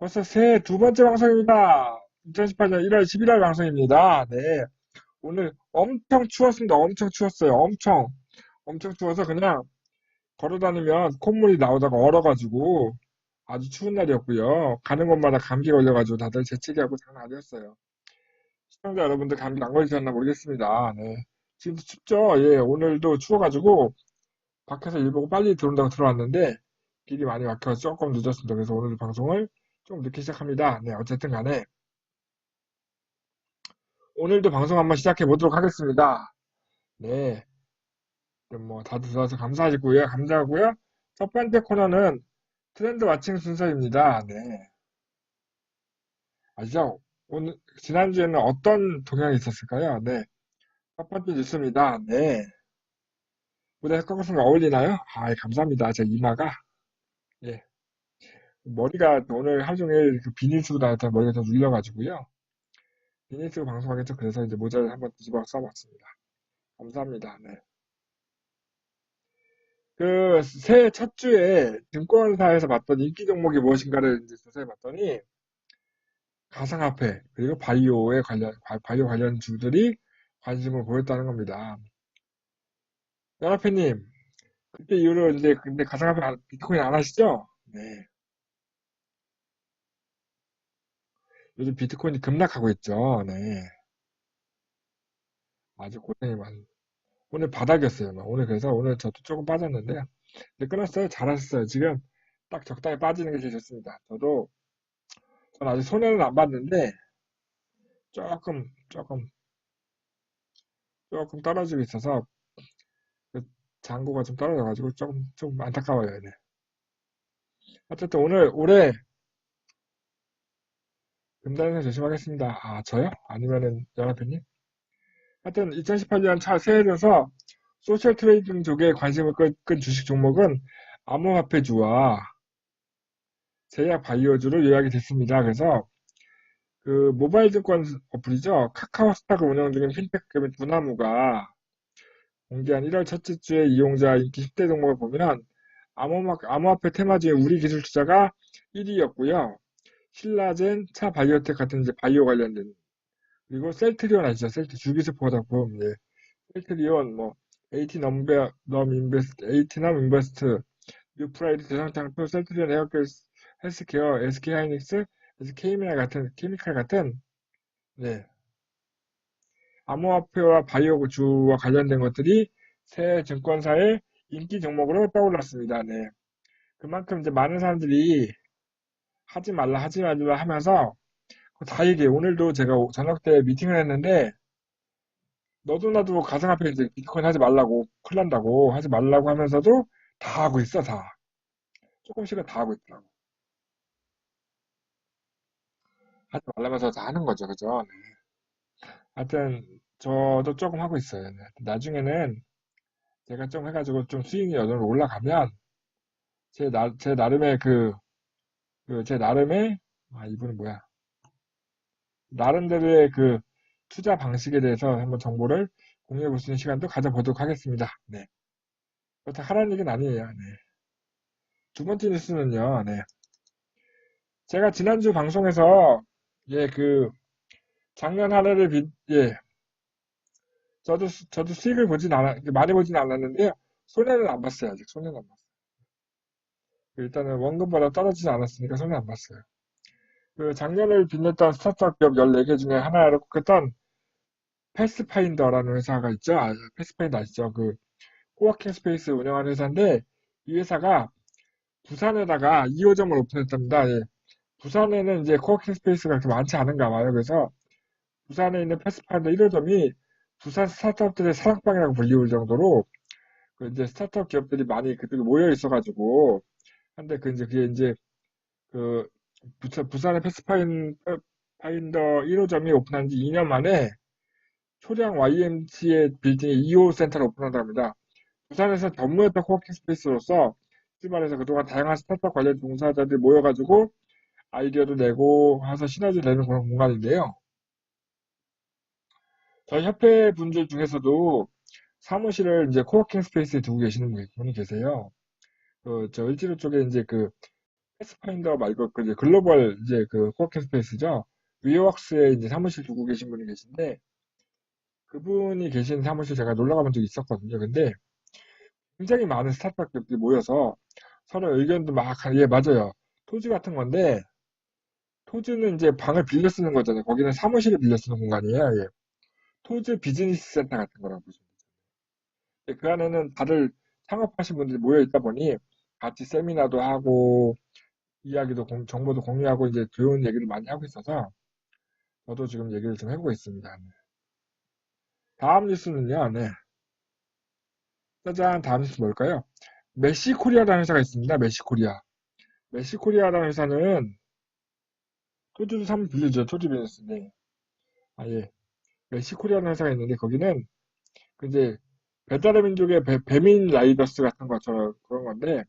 벌써 새해 두 번째 방송입니다. 2018년 1월 11일 방송입니다. 네. 오늘 엄청 추웠습니다. 엄청 추웠어요. 엄청 추워서 그냥 걸어 다니면 콧물이 나오다가 얼어가지고 아주 추운 날이었고요. 가는 곳마다 감기 걸려가지고 다들 재채기하고 장난 아니었어요. 시청자 여러분들 감기 안 걸리셨나 모르겠습니다. 네. 지금도 춥죠? 예, 오늘도 추워가지고 밖에서 일 보고 빨리 들어온다고 들어왔는데 길이 많이 막혀서 조금 늦었습니다. 그래서 오늘 방송을 좀 늦게 시작합니다. 네, 어쨌든 간에 오늘도 방송 한번 시작해 보도록 하겠습니다. 네. 그럼 뭐 다들 들어와서 감사하고요. 감사하고요. 첫 번째 코너는 트렌드 와칭 순서입니다. 네. 아시죠? 오늘 지난주에는 어떤 동향이 있었을까요? 네. 첫 번째 뉴스입니다. 네. 무대 햇빛과 어울리나요? 아, 감사합니다. 제 이마가 예. 머리가 오늘 하루 종일 그 비닐 쓰고 다녔더니 머리가 좀 눌려가지고요. 비닐 쓰고 방송하겠죠. 그래서 이제 모자를 한번 뒤집어 써봤습니다. 감사합니다. 네. 그 새해 첫 주에 증권사에서 봤던 인기 종목이 무엇인가를 이제 조사해 봤더니 가상화폐 그리고 바이오 관련 주들이 관심을 보였다는 겁니다. 연합회님 그때 이후로 이제 근데 가상화폐 비트코인 안 하시죠? 네. 요즘 비트코인이 급락하고 있죠. 네. 아주 고생이 많. 오늘 바닥이었어요. 오늘 그래서 오늘 저도 조금 빠졌는데 근데 끊었어요. 잘하셨어요. 지금 딱 적당히 빠지는 게 제일 좋습니다. 저는 아직 손해는 안 봤는데 조금 조금 떨어지고 있어서 그 잔고가 좀 떨어져가지고 좀 안타까워요. 네. 어쨌든 올해 금단에서 조심하겠습니다. 아, 저요? 아니면은 연합회님? 하여튼 2018년 차 새해 들어서 소셜 트레이딩 쪽에 관심을 끈 주식 종목은 암호화폐주와 제약 바이오주로 요약이 됐습니다. 그래서 그 모바일 증권 어플이죠. 카카오스탁을 운영 중인 핀테크 기업인 두나무가 공개한 1월 첫째 주에 이용자 인기 10대 종목을 보면 암호화폐 테마주의 우리 기술 투자가 1위였고요. 신라젠, 차바이오텍 같은 이제 바이오 관련된 그리고 셀트리온 아시죠? 주기세포 화장품 예. 셀트리온 뭐 에이티넘 인베스트, 뉴프라이드 대성장표, 셀트리온 헬스케어, SK하이닉스, 케미칼 같은 네. 암호화폐와 바이오 주와 관련된 것들이 새 증권사의 인기 종목으로 떠올랐습니다. 네. 그만큼 이제 많은 사람들이 하지 말라 하면서 다 얘기해. 오늘도 제가 저녁 때 미팅을 했는데 너도 나도 가상화폐 이제 비트코인 하지 말라고 큰일 난다고 하지 말라고 하면서도 다 하고 있어 다. 조금씩은 다 하고 있더라고. 하지 말라면서 다 하는 거죠. 그죠? 네. 하여튼 저도 조금 하고 있어요. 네. 나중에는 제가 좀 해가지고 좀 수익이 어느 정도 올라가면 제 나름의 제 나름의 이분은 뭐야? 나름대로의 그 투자 방식에 대해서 한번 정보를 공유해 볼 수 있는 시간도 가져보도록 하겠습니다. 네. 그렇다 하라는 얘기는 아니에요. 네. 두 번째 뉴스는요. 네. 제가 지난주 방송에서 예, 작년 한 해를 예, 저도 수익을 많이 보진 않았는데요. 손해는 안 봤어요. 아직 손해는 안 봤어요. 일단은 원금보다 떨어지지 않았으니까 손해 안 봤어요. 그 작년을 빛냈던 스타트업 기업 14개 중에 하나로 꼽혔던 패스파인더라는 회사가 있죠. 패스파인더 아시죠? 그 코워킹 스페이스 운영하는 회사인데 이 회사가 부산에다가 2호점을 오픈했답니다. 예. 부산에는 이제 코워킹 스페이스가 그렇게 많지 않은가 봐요. 그래서 부산에 있는 패스파인더 1호점이 부산 스타트업들의 사랑방이라고 불리울 정도로 그 이제 스타트업 기업들이 많이 그쪽에 모여 있어가지고 한데 그게 이제 그 부산의 패스파인더 1호점이 오픈한 지 2년 만에 초량 YMCA 빌딩의 2호 센터를 오픈한답니다. 부산에서 전무했던 코워킹 스페이스로서 출발해서 그동안 다양한 스타트업 관련 종사자들이 모여가지고 아이디어도 내고 해서 시너지를 내는 그런 공간인데요. 저희 협회 분들 중에서도 사무실을 이제 코워킹 스페이스에 두고 계시는 분이 계세요. 저 을지로 쪽에 이제 그 패스파인더 말고 그 이제 글로벌 이제 그 코워킹 스페이스죠. 위워크스에 이제 사무실 두고 계신 분이 계신데 그분이 계신 사무실 제가 놀러 가본 적이 있었거든요. 근데 굉장히 많은 스타트업 기업들이 모여서 서로 의견도 막, 예, 맞아요. 토지 같은 건데, 토지는 이제 방을 빌려 쓰는 거잖아요. 거기는 사무실을 빌려 쓰는 공간이에요. 예. 토지 비즈니스 센터 같은 거라고 보시면 돼요. 그 안에는 다들 창업하신 분들이 모여 있다 보니 같이 세미나도 하고, 이야기도, 정보도 공유하고 이제 좋은 얘기를 많이 하고 있어서 저도 지금 얘기를 좀 해보고 있습니다. 네. 다음 뉴스는요, 네. 짜잔, 다음 뉴스 뭘까요? 메시코리아라는 회사가 있습니다. 메시코리아. 메시코리아라는 회사는 토지도 사면 빌리죠. 토지 비즈니스인데. 아, 예. 메시코리아라는 회사가 있는데 거기는 그 이제 배달의 민족의 배민 라이더스 같은 것처럼 그런 건데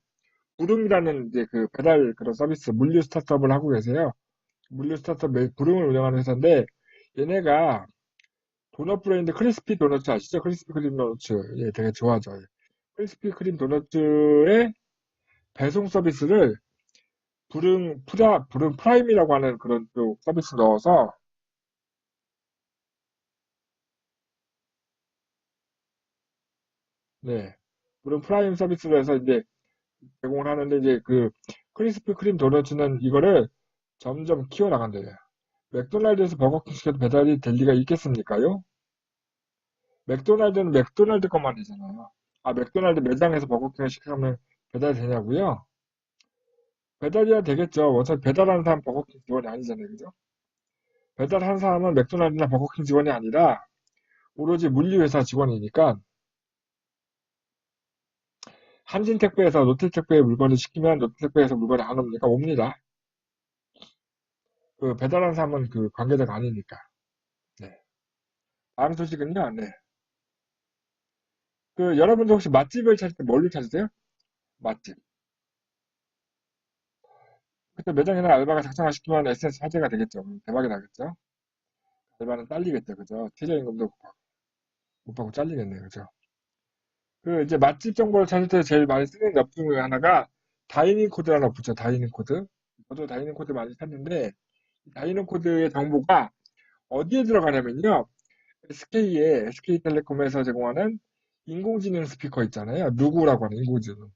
부름이라는 이제 그 배달 그런 서비스 물류 스타트업을 하고 계세요. 물류 스타트업 부름을 운영하는 회사인데 얘네가 도넛 브랜드 크리스피 도너츠 아시죠? 크리스피 크림 도너츠. 예, 되게 좋아하죠. 예. 크리스피 크림 도너츠의 배송 서비스를 부름 프라임이라고 하는 그런 또 서비스 넣어서 네. 부름 프라임 서비스로 해서 이제 제공을 하는데 이제 그 크리스피 크림 도너츠는 이거를 점점 키워나간대요. 맥도날드에서 버거킹 시켜도 배달이 될 리가 있겠습니까요? 맥도날드는 맥도날드 것만 되잖아요. 아, 맥도날드 매장에서 버거킹을 시키면 배달이 되냐고요? 배달이야 되겠죠. 어차피 배달하는 사람 버거킹 직원이 아니잖아요. 그죠? 배달하는 사람은 맥도날드나 버거킹 직원이 아니라 오로지 물류회사 직원이니까 한진택배에서 롯데택배에 물건을 시키면 롯데택배에서 물건이 안 옵니까? 옵니다. 그 배달하는 사람은 그 관계자가 아니니까. 네. 다음 소식은요. 네. 그 여러분들 혹시 맛집을 찾을 때 뭘로 찾으세요? 맛집. 그때 매장이나 알바가 작성하시면 SNS 화제가 되겠죠. 대박이 나겠죠. 알바는 딸리겠죠. 그죠? 최저임금도 못 받고 잘리겠네요. 그죠? 그 이제 맛집 정보를 찾을 때 제일 많이 쓰는 앱 중에 하나가 다이닝 코드라는 어플이죠. 다이닝 코드. 저도 다이닝 코드 많이 찾는데 다이닝 코드의 정보가 어디에 들어가냐면요. SK텔레콤에서 제공하는 인공지능 스피커 있잖아요. 누구라고 하는 인공지능.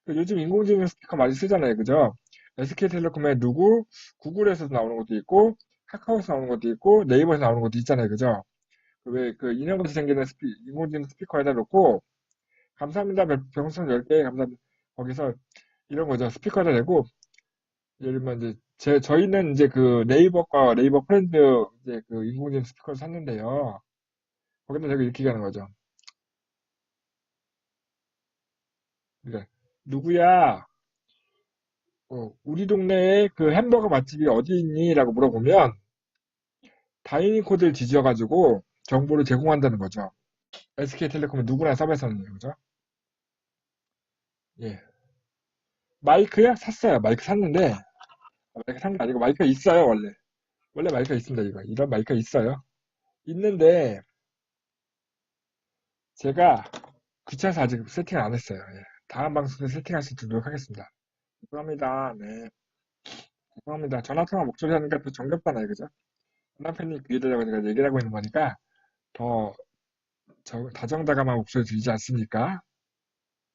요즘 인공지능 스피커 많이 쓰잖아요. 그죠? SK텔레콤의 누구, 구글에서 나오는 것도 있고, 카카오에서 나오는 것도 있고, 네이버에서 나오는 것도 있잖아요. 그죠? 왜 그 인형같이 생기는 인공지능 스피커에다 놓고, 감사합니다. 별풍선 10개, 감사합니다. 거기서 이런 거죠. 스피커에다 대고, 예를 들면 이제, 저희는 이제 그 네이버과 네이버 프렌드 이제 그 인공지능 스피커를 샀는데요. 거기다 대고 이렇게 하는 거죠. 그러니까, 누구야, 우리 동네에 그 햄버거 맛집이 어디 있니? 라고 물어보면, 다이닝 코드를 뒤져가지고 정보를 제공한다는 거죠. SK텔레콤은 누구나 서비스하는 거죠. 예. 마이크야? 샀어요. 마이크 샀는데, 마이크 산 게 아니고 마이크가 있어요, 원래. 원래 마이크가 있습니다, 이거. 이런 마이크가 있어요. 있는데, 제가 귀찮아서 아직 세팅을 안 했어요. 예. 다음 방송에 세팅할 수 있도록 하겠습니다. 죄송합니다. 네. 죄송합니다. 전화통화 목소리 하니까 또 정겹잖아요, 그죠? 남편님 귀에 대려고 제가 얘기를 하고 있는 거니까 더 다정다감한 목소리 들리지 않습니까?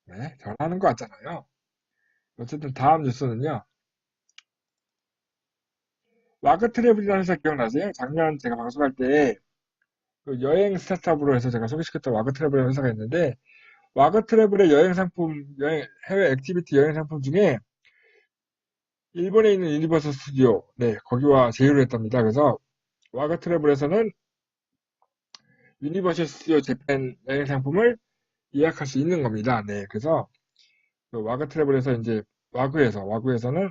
네, 전화하는 거 같잖아요. 어쨌든 다음 뉴스는요. 와그 트래블이라는 회사 기억나세요? 작년 제가 방송할 때 그 여행 스타트업으로 해서 제가 소개시켰던 와그 트래블이라는 회사가 있는데 와그 트래블의 여행 상품, 해외 액티비티 여행 상품 중에 일본에 있는 유니버설 스튜디오, 네, 거기와 제휴를 했답니다. 그래서 와그 트래블에서는 유니버설 스튜디오 재팬 여행 상품을 예약할 수 있는 겁니다. 네, 그래서 그 와그 트래블에서 이제 와그에서는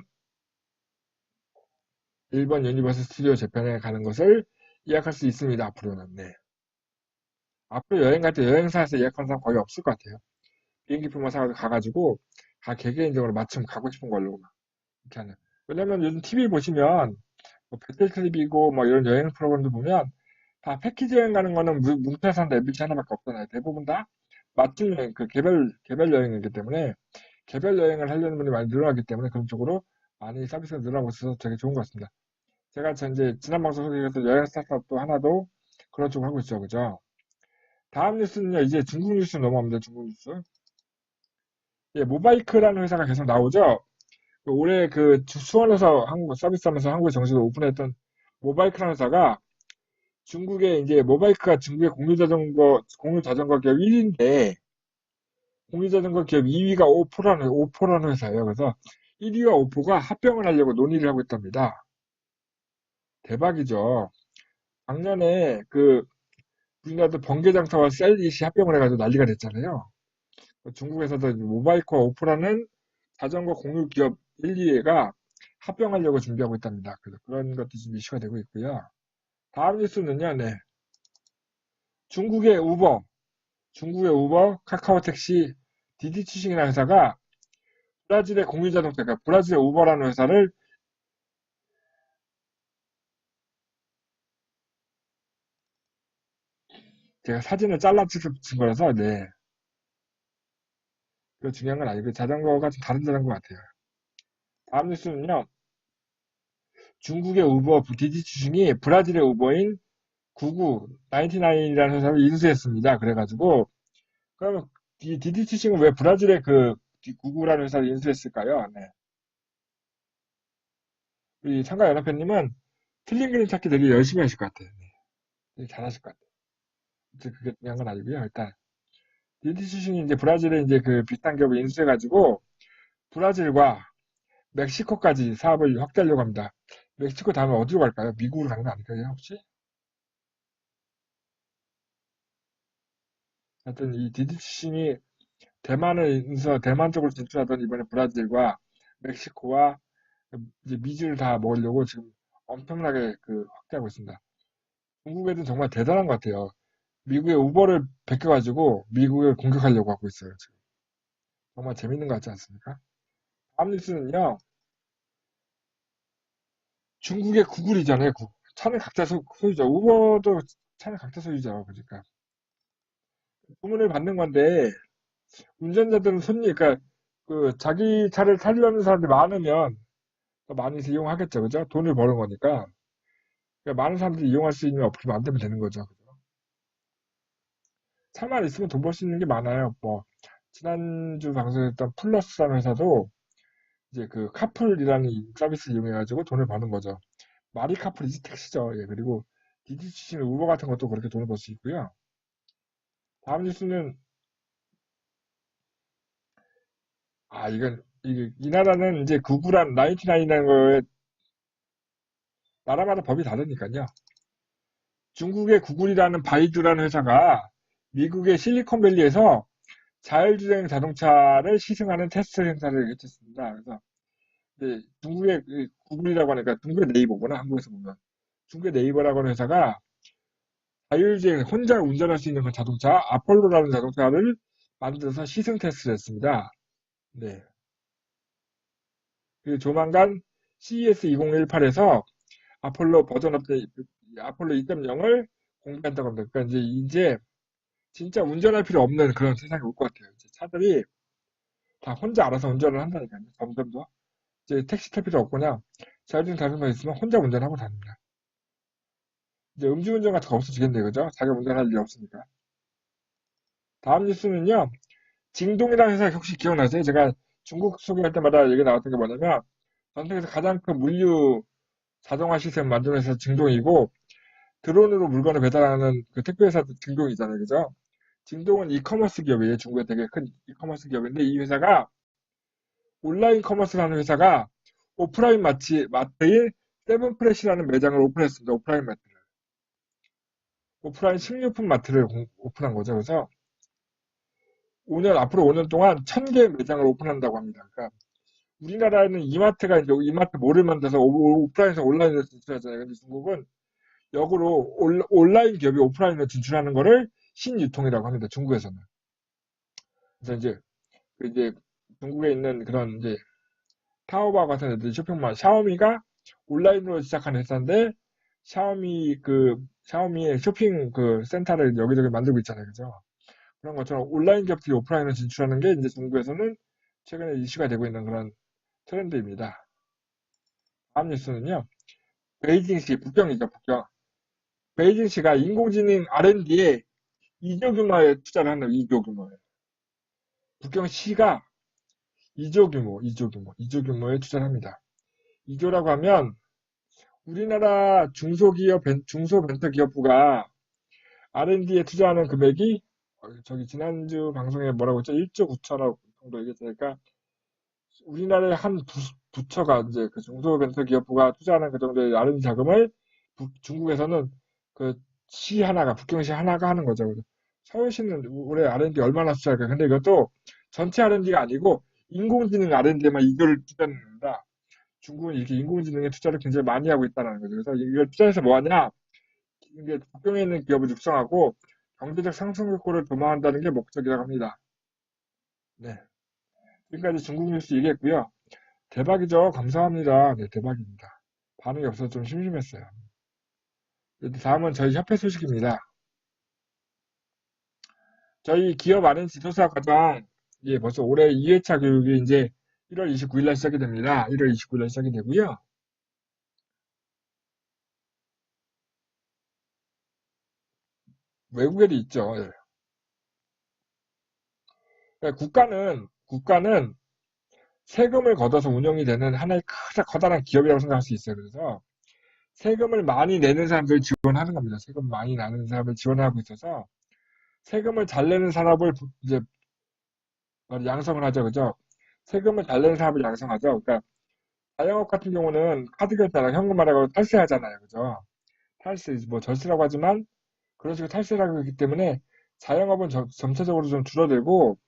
일본 유니버설 스튜디오 재팬에 가는 것을 예약할 수 있습니다. 앞으로는. 네. 앞으로 여행 갈 때 여행사에서 예약하는 사람 거의 없을 것 같아요. 비행기표만 사가지고 가가지고 다 개개인적으로 맞춤 가고 싶은 걸로 막 이렇게 하는. 왜냐면 요즘 TV 보시면 뭐 배틀트립이고 뭐 이런 여행 프로그램도 보면 다 패키지 여행 가는 거는 뭉쳐서 한다 MBC 하나밖에 없잖아요. 대부분 다 맞춤 여행, 그 개별 여행이기 때문에 개별 여행을 하려는 분이 많이 늘어나기 때문에 그런 쪽으로 많이 서비스가 늘어나고 있어서 되게 좋은 것 같습니다. 제가 이제 지난 방송 속에서 여행 스타트업도 하나도 그런 쪽으로 하고 있죠. 그죠? 다음 뉴스는요, 이제 중국 뉴스 넘어갑니다. 중국 뉴스. 예, 모바이크라는 회사가 계속 나오죠. 올해 수원에서 한국 서비스하면서 한국에 정식으로 오픈했던 모바이크라는 회사가 중국의 이제 모바이크가 중국의 공유 자전거 기업 1위인데 공유자전거 기업 2위가 오포라는 회사예요. 그래서 1위와 오포가 합병을 하려고 논의를 하고 있답니다. 대박이죠. 작년에 우리나라도 번개장터와 셀릿이 합병을 해가지고 난리가 됐잖아요. 중국에서도 모바이크와 오포라는 자전거 공유 기업 1, 2위가 합병하려고 준비하고 있답니다. 그래서 그런 것도 지금 이슈가 되고 있고요. 다음 뉴스는요, 네. 중국의 우버, 카카오택시, 디디치싱이라는 회사가 브라질의 공유자동차, 그러니까 브라질의 우버라는 회사를 제가 사진을 잘라 찍은 거라서, 네. 그 중요한 건 아니고, 자전거가 좀 다른 자전거 같아요. 다음 뉴스는요, 중국의 우버, 디디치싱이 브라질의 우버인 99이라는 회사를 인수했습니다. 그래가지고, 그러면 이 디디치싱은 왜 브라질의 99라는 회사를 인수했을까요? 네. 우리 참가 연합회님은 틀린 그림 찾기 되게 열심히 하실 것 같아요. 네. 되게 잘하실 것 같아요. 그게 중요한 건 아니고요. 일단, 디디치싱이 이제 브라질에 이제 비슷한 기업을 인수해가지고, 브라질과 멕시코까지 사업을 확대하려고 합니다. 멕시코 다음에 어디로 갈까요? 미국으로 가는 거 아닐까요, 혹시? 하여튼 이 디디치싱이 대만 쪽으로 진출하던 이번에 브라질과 멕시코와 이제 미주를 다 먹으려고 지금 엄청나게 확대하고 있습니다. 중국 애들은 정말 대단한 것 같아요. 미국의 우버를 베껴가지고 미국을 공격하려고 하고 있어요, 지금. 정말 재밌는 것 같지 않습니까? 다음 뉴스는요, 중국의 구글이잖아요, 차는 각자 소유죠. 우버도 차는 각자 소유죠. 그러니까. 주문을 받는 건데, 운전자들은 그러니까, 자기 차를 타려는 사람들이 많으면, 더 많이 이용하겠죠. 그죠? 돈을 버는 거니까. 그러니까 많은 사람들이 이용할 수 있는 어플을 만들면 되는 거죠. 그죠? 차만 있으면 돈 벌 수 있는 게 많아요. 뭐, 지난주 방송했던 플러스라는 회사도 이제 카풀이라는 이 서비스를 이용해가지고 돈을 버는 거죠. 말이 카풀이지 택시죠. 예, 그리고 디디치는 우버 같은 것도 그렇게 돈을 벌 수 있고요. 다음 뉴스는, 이 나라는 이제 구글한 나인티나인이라는 거에 나라마다 법이 다르니까요. 중국의 구글이라는 바이두라는 회사가 미국의 실리콘밸리에서 자율주행 자동차를 시승하는 테스트 행사를 개최했습니다. 그래서 중국의 구글이라고 하니까 중국의 네이버구나, 한국에서 보면. 중국의 네이버라고 하는 회사가 자율주행, 혼자 운전할 수 있는 그 자동차, 아폴로라는 자동차를 만들어서 시승 테스트를 했습니다. 네. 조만간 CES 2018에서 아폴로 버전 업데이트, 아폴로 2.0을 공개한다고 합니다. 그러니까 이제 진짜 운전할 필요 없는 그런 세상이 올 것 같아요. 이제 차들이 다 혼자 알아서 운전을 한다니까요. 점점 더. 이제 택시 탈 필요 없고 그냥 자율주행 자동차 있으면 혼자 운전하고 다닙니다. 이제 음주운전 같은 거 없어지겠네요. 그죠? 자기가 운전할 일이 없으니까. 다음 뉴스는요. 징동이라는 회사 혹시 기억나세요? 제가 중국 소개할 때마다 얘기 나왔던 게 뭐냐면 전 세계에서 가장 큰 물류 자동화 시스템 만드는 회사 징동이고 드론으로 물건을 배달하는 택배 회사 징동이잖아요. 그죠? 징동은 이커머스 기업이에요. 중국의 되게 큰 이커머스 기업인데 이 회사가 온라인 커머스를 하는 회사가 오프라인 마트인 세븐프레시라는 매장을 오픈했습니다. 오프라인 마트를. 오프라인 식료품 마트를 오픈한 거죠. 그래서 앞으로 5년 동안 1000개 매장을 오픈한다고 합니다. 그러니까 우리나라에는 이마트가 이제 이마트 몰을 만들어서 오프라인에서 온라인으로 진출하잖아요. 근데 중국은 역으로 온라인 기업이 오프라인으로 진출하는 거를 신유통이라고 합니다. 중국에서는. 그래서 이제 중국에 있는 그런 이제 타오바오 같은 애들 샤오미가 온라인으로 시작한 회사인데 샤오미의 쇼핑 센터를 여기저기 만들고 있잖아요. 그죠? 그런 것처럼 온라인 기업들이 오프라인으로 진출하는 게 이제 중국에서는 최근에 이슈가 되고 있는 그런 트렌드입니다. 다음 뉴스는요. 베이징시, 북경이죠, 북경. 베이징시가 인공지능 R&D에 2조 규모의 투자를 한다, 2조 규모에. 북경시가 2조 규모의 투자를 합니다. 2조라고 하면 우리나라 중소벤처기업부가 R&D에 투자하는 금액이 저기 지난주 방송에 뭐라고 했죠? 1조 9천억 정도 얘기했으니까 우리나라의 한 부처가 이제 그 중소벤처기업부가 투자하는 그 정도의 R&D 자금을 중국에서는 그 시 하나가 북경시 하나가 하는 거죠. 그래서 서울시는 올해 R&D 얼마나 투자할까? 근데 이것도 전체 R&D가 아니고 인공지능 R&D에만 2조를 투자합니다. 중국은 이렇게 인공지능에 투자를 굉장히 많이 하고 있다는 거죠. 그래서 이걸 투자해서 뭐 하냐? 이게 북경에 있는 기업을 육성하고 경제적 상승 효과를 도모한다는 게 목적이라고 합니다. 네. 지금까지 중국 뉴스 얘기했고요. 대박이죠. 감사합니다. 네, 대박입니다. 반응이 없어서 좀 심심했어요. 다음은 저희 협회 소식입니다. 저희 기업 아는 지도사 과정, 예, 벌써 올해 2회차 교육이 이제 1월 29일 날 시작이 됩니다. 1월 29일 날 시작이 되고요. 외국에도 있죠. 예. 그러니까 국가는 세금을 걷어서 운영이 되는 하나의 커다란 기업이라고 생각할 수 있어요. 그래서 세금을 많이 내는 사람들을 지원하는 겁니다. 세금 많이 내는 사람을 지원하고 있어서 세금을 잘 내는 산업을 이제 양성을 하죠. 그죠? 세금을 잘 내는 사람을 양성하죠. 그러니까 자영업 같은 경우는 카드 결제나 현금 말하고 탈세하잖아요. 그죠? 탈세, 뭐 절세라고 하지만 그런 식으로 탈세라고 하기 때문에 자영업은 점차적으로 좀 줄어들고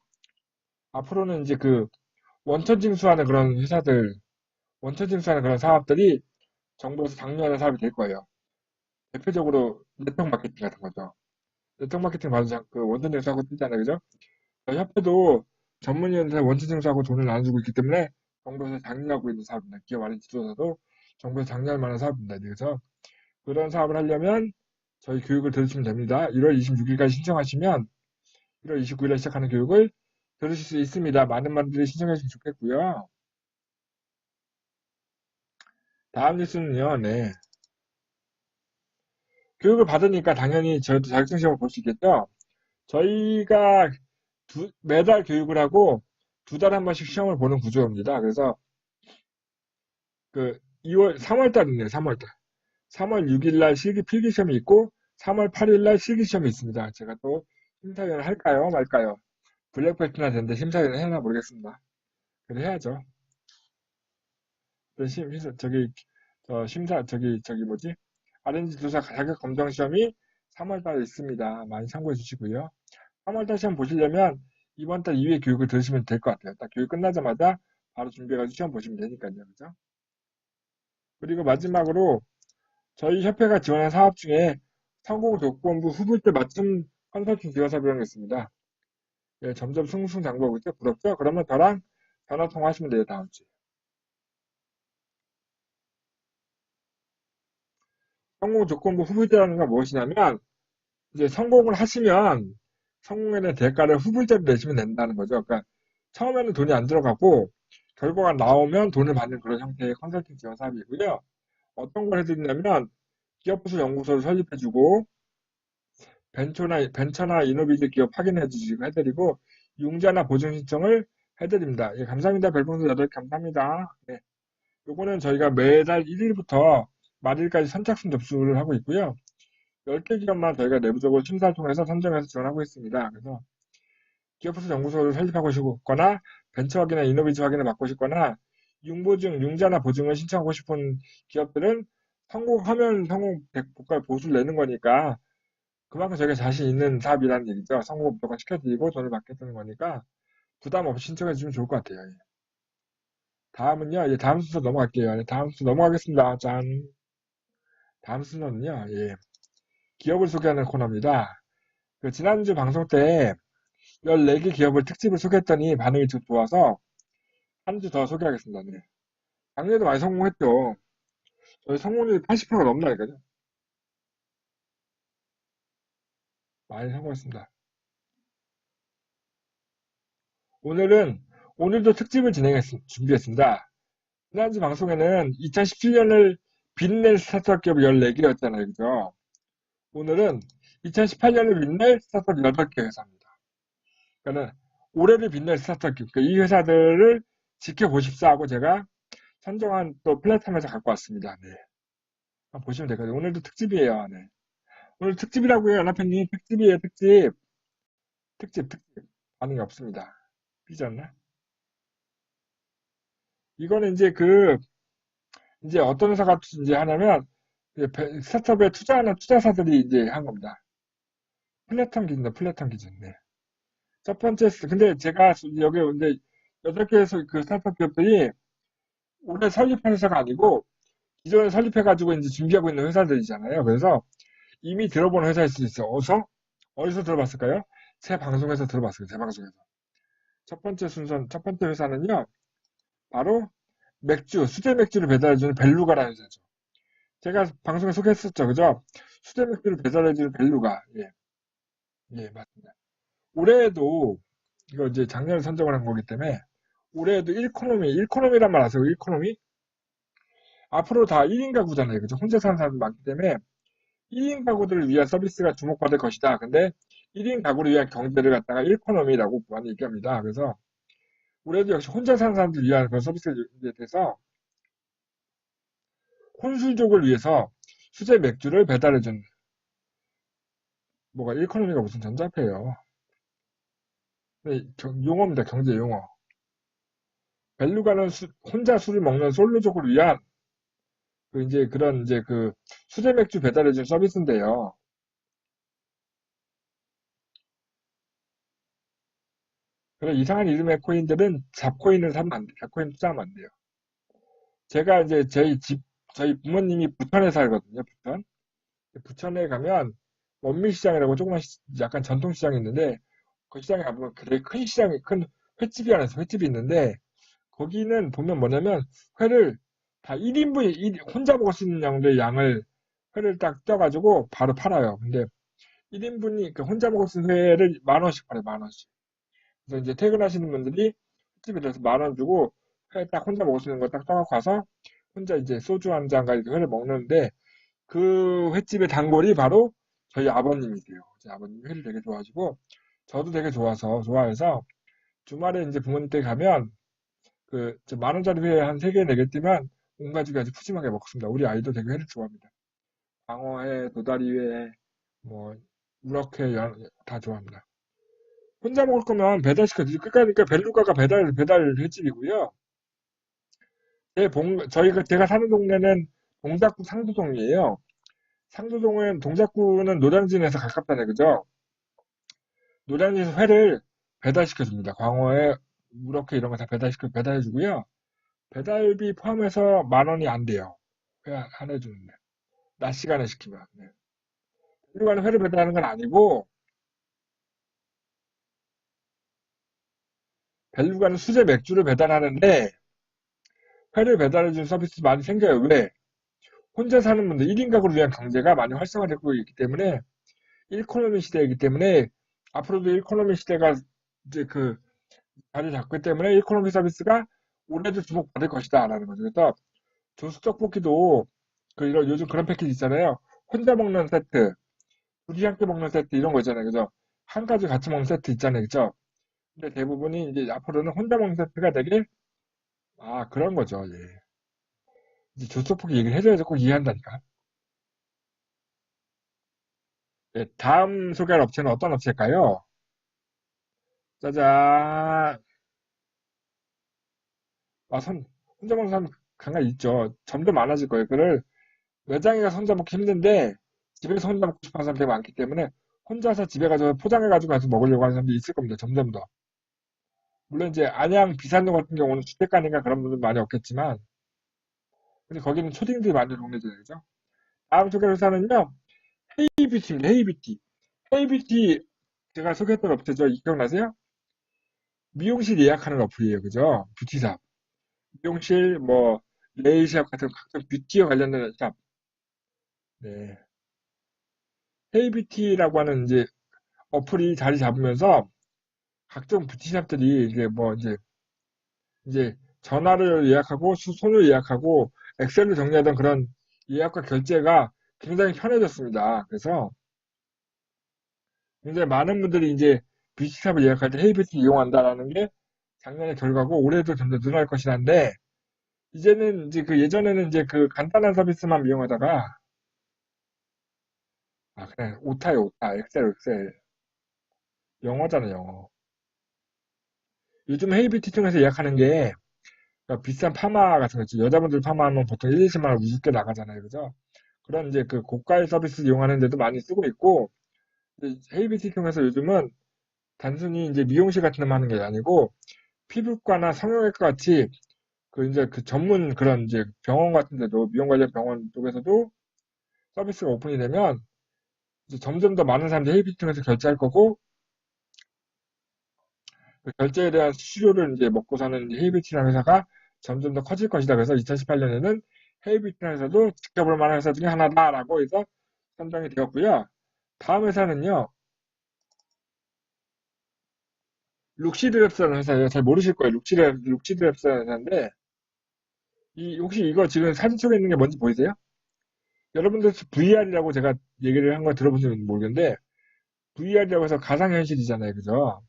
앞으로는 이제 그 원천 징수하는 그런 회사들, 원천 징수하는 그런 사업들이 정부에서 장려하는 사업이 될 거예요. 대표적으로 네트워크 마케팅 같은 거죠. 네트워크 마케팅 받은 그 원천 징수하고 뜨잖아요. 그죠? 협회도 전문위원회 원천 징수하고 돈을 나눠주고 있기 때문에 정부에서 장려하고 있는 사업입니다. 기업 안에 지도자도 정부에서 장려할 만한 사업입니다. 그래서 그런 사업을 하려면 저희 교육을 들으시면 됩니다. 1월 26일까지 신청하시면 1월 29일에 시작하는 교육을 들으실 수 있습니다. 많은 분들이 신청해 주시면 좋겠고요. 다음 뉴스는요, 네. 교육을 받으니까 당연히 저희도 자격증 시험을 볼 수 있겠죠? 저희가 매달 교육을 하고 2달에 한 번씩 시험을 보는 구조입니다. 그래서 그 3월 달이네요, 3월 달. 3월 6일 날 필기 시험이 있고 3월 8일 날 실기 시험이 있습니다. 제가 또 심사위원을 할까요, 말까요? 블랙벨트나 되는데 심사위원 해나 모르겠습니다. 그래 해야죠. 저기 저기 뭐지? RNG 조사 자격 검정 시험이 3월 달에 있습니다. 많이 참고해 주시고요. 3월 달 시험 보시려면 이번 달 2회 교육을 들으시면 될 것 같아요. 딱 교육 끝나자마자 바로 준비해가지고 시험 보시면 되니까요. 그죠? 그리고 마지막으로 저희 협회가 지원한 사업 중에 성공조건부 후불대 맞춤 컨설팅 지원 사업이라는 게 있습니다. 예, 점점 승승장구하고 있죠? 부럽죠? 그러면 저랑 전화 통화하시면 돼요, 다음 주에. 성공조건부 후불대라는 건 무엇이냐면 이제 성공을 하시면 성공에 대한 대가를 후불제로 내시면 된다는 거죠. 그러니까 처음에는 돈이 안 들어가고 결과가 나오면 돈을 받는 그런 형태의 컨설팅 지원 사업이고요. 어떤 걸 해드리냐면 기업부설 연구소를 설립해주고 벤처나 이노비즈 기업 확인해주시고 해드리고 융자나 보증 신청을 해드립니다. 예, 감사합니다. 별풍선 8개 감사합니다. 네. 요거는 저희가 매달 1일부터 말일까지 선착순 접수를 하고 있고요. 10개 기업만 저희가 내부적으로 심사를 통해서 선정해서 지원하고 있습니다. 그래서 기업부서 연구소를 설립하고 싶거나 벤처 확인이나 이노비즈 확인을 받고 싶거나 융자나 보증을 신청하고 싶은 기업들은 성공하면 성공 100% 보수를 내는 거니까 그만큼 저희가 자신 있는 사업이라는 얘기죠. 성공 무조건 시켜드리고 돈을 받겠다는 거니까 부담 없이 신청해 주시면 좋을 것 같아요. 예. 다음은요. 이제 다음 순서 넘어갈게요. 다음 순서 넘어가겠습니다. 짠. 다음 순서는요. 예. 기업을 소개하는 코너입니다. 그 지난주 방송 때 14개 기업을 특집을 소개했더니 반응이 좋아서 한 주 더 소개하겠습니다. 네. 작년에도 많이 성공했죠. 저희 성공률이 80%가 넘나니까요. 많이 성공했습니다. 오늘도 특집을 준비했습니다. 지난주 방송에는 2017년을 빛낼 스타트업 기업 14개였잖아요. 그죠? 오늘은 2018년을 빛낼 스타트업 8개 회사입니다. 그러니까 올해를 빛낼 스타트업 기업, 그러니까 이 회사들을 지켜보십사 하고 제가 선정한 또 플랫폼에서 갖고 왔습니다. 네. 한번 보시면 되거든요. 오늘도 특집이에요. 네. 오늘 특집이라고요. 연합회님 특집이에요. 특집. 특집. 반응이 없습니다. 삐졌나? 이거는 이제 어떤 회사가 이제 하냐면, 이제 스타트업에 투자하는 투자사들이 이제 한 겁니다. 플랫폼 기준이다, 플랫폼 기준. 네. 첫 번째, 근데 제가 여기 이제 8개에서 그 스타트업 기업들이 올해 설립한 회사가 아니고, 기존에 설립해가지고 이제 준비하고 있는 회사들이잖아요. 그래서 이미 들어본 회사일 수도 있어요. 어디서 들어봤을까요? 제 방송에서 들어봤어요. 제 방송에서. 첫 번째 회사는요, 바로 수제 맥주를 배달해주는 벨루가라는 회사죠. 제가 방송에 소개했었죠. 그죠? 수제 맥주를 배달해주는 벨루가. 예, 예, 맞습니다. 올해에도, 이거 이제 작년에 선정을 한 거기 때문에, 올해에도 일코노미란 말 아세요? 일코노미? 앞으로 다 1인 가구잖아요. 그죠? 혼자 사는 사람들 많기 때문에, 1인 가구들을 위한 서비스가 주목받을 것이다. 근데 1인 가구를 위한 경제를 갖다가 일코노미라고 많이 얘기합니다. 그래서 올해도 역시 혼자 사는 사람들 위한 그런 서비스에 대해서 혼술족을 위해서 수제 맥주를 배달해준 뭐가 일코노미가 무슨 전자패예요. 네, 용어입니다. 경제 용어. 벨루가는 혼자 술을 먹는 솔로족을 위한 이제 그런 이제 그 수제 맥주 배달해준 서비스인데요. 그런 이상한 이름의 코인들은 잡코인을 사면 안 돼요. 잡코인 투자하면 안 돼요. 제가 이제 저희 부모님이 부천에 살거든요. 부천. 부천에 가면 원밀시장이라고 조그만 약간 전통시장이 있는데 그 시장에 가보면 되게 큰 시장이 큰 횟집이 하나 있어요. 횟집이 있는데 거기는 보면 뭐냐면 회를 다 1인분 혼자 먹을 수 있는 정도의 양을 회를 딱 떠가지고 바로 팔아요. 근데 1인분이 혼자 먹을 수 있는 회를 10,000원씩 팔아요. 10,000원씩. 그래서 이제 퇴근하시는 분들이 횟집에 들어서 10,000원 주고 회 딱 혼자 먹을 수 있는 거 딱 떠갖고 가서 혼자 이제 소주 한 잔과 이렇게 회를 먹는데 그 횟집의 단골이 바로 저희 아버님이세요. 저희 아버님이 회를 되게 좋아하시고 저도 되게 좋아해서 주말에 이제 부모님 댁에 가면 그 10,000원짜리 회 한 3개, 4개 뜨면 온 가족이 아주 푸짐하게 먹습니다. 우리 아이도 되게 회를 좋아합니다. 광어회, 도다리회, 뭐 우럭회 다 좋아합니다. 혼자 먹을 거면 배달시켜 드릴 그러니까 벨루가가 배달 횟집이고요. 제가 사는 동네는 동작구 상도동이에요. 상도동은 동작구는 노량진에서 가깝다네 그죠? 노량진에서 회를 배달시켜 줍니다. 광어에 우럭회 이런 거 다 배달해 주고요. 배달비 포함해서 10,000원이 안 돼요. 회 하나 주는데 낮 시간에 시키면. 네. 벨루가는 회를 배달하는 건 아니고 벨루가는 수제 맥주를 배달하는데 회를 배달해 주는 서비스 많이 생겨요. 왜? 혼자 사는 분들 1인 가구를 위한 경제가 많이 활성화되고 있기 때문에 1코노미 시대이기 때문에 앞으로도 1코노미 시대가 이제 자리 잡기 때문에 1코노미 서비스가 올해도 주목받을 것이다 라는 거죠. 그래서 조수 떡볶이도 이런 요즘 그런 패키지 있잖아요. 혼자 먹는 세트, 둘이 함께 먹는 세트 이런 거 있잖아요. 그죠? 한 가지 같이 먹는 세트 있잖아요. 그죠? 근데 대부분이 이제 앞으로는 혼자 먹는 세트가 되게 그런 거죠. 예. 이제 조수 떡볶이 얘기를 해줘야지 꼭 이해한다니까. 예, 다음 소개할 업체는 어떤 업체일까요? 짜잔. 혼자 먹는 사람 간간히 있죠. 점점 많아질 거예요. 그를 매장에 가서 혼자 먹기 힘든데 집에서 혼자 먹고 싶어 하는 사람들이 많기 때문에 혼자서 집에 가서 포장해가지고 가서 먹으려고 하는 사람들이 있을 겁니다. 점점 더. 물론 이제 안양 비산동 같은 경우는 주택가니까 그런 분들 많이 없겠지만 근데 거기는 초딩들이 많이 동네잖아요. 그죠? 다음 소개할 회사는요. 헤이뷰티입니다. 헤이뷰티. 헤이뷰티 제가 소개했던 업체죠. 기억나세요? 미용실 예약하는 어플이에요. 그죠? 뷰티샵. 미용실 뭐 네일샵 같은 각종 뷰티에 관련된 샵. 네. 헤이뷰티라고 하는 이제 어플이 자리 잡으면서 각종 뷰티샵들이 이제 뭐 이제 전화를 예약하고 손을 예약하고 엑셀로 정리하던 그런 예약과 결제가 굉장히 편해졌습니다. 그래서 굉장히 많은 분들이 이제 뷰티샵을 예약할 때 헤이뷰티 이용한다라는 게 작년의 결과고 올해도 점점 늘어날 것이라는데 이제는 이제 그 예전에는 이제 그 간단한 서비스만 이용하다가 아 그냥 오타요 오타 엑셀 영어잖아 영어. 요즘 헤이뷰티 통해서 예약하는 게 그러니까 비싼 파마 같은 거 있죠. 여자분들 파마하면 보통 1, 20만 원 우습게 나가잖아요. 그죠? 그런 이제 그 고가의 서비스 이용하는 데도 많이 쓰고 있고 헤이뷰티 통해서 요즘은 단순히 이제 미용실 같은 데만 하는 게 아니고 피부과나 성형외과 같이 그 이제 그 전문 그런 이제 병원 같은 데도 미용 관련 병원 쪽에서도 서비스가 오픈이 되면 이제 점점 더 많은 사람들이 헤이뷰티 통해서 결제할 거고 그 결제에 대한 수수료를 이제 먹고 사는 헤이뷰티라는 회사가 점점 더 커질 것이다. 그래서 2018년에는 헤이뷰티라는 회사도 지켜볼 만한 회사 중에 하나다라고 해서 선정이 되었고요. 다음 회사는요. 룩시드랩스라는 회사예요. 잘 모르실 거예요. 룩시드랩스라는 회사인데 이 혹시 이거 지금 사진 속에 있는 게 뭔지 보이세요? 여러분들 VR이라고 제가 얘기를 한 거 들어보시면 모르겠는데 VR이라고 해서 가상현실이잖아요. 그죠?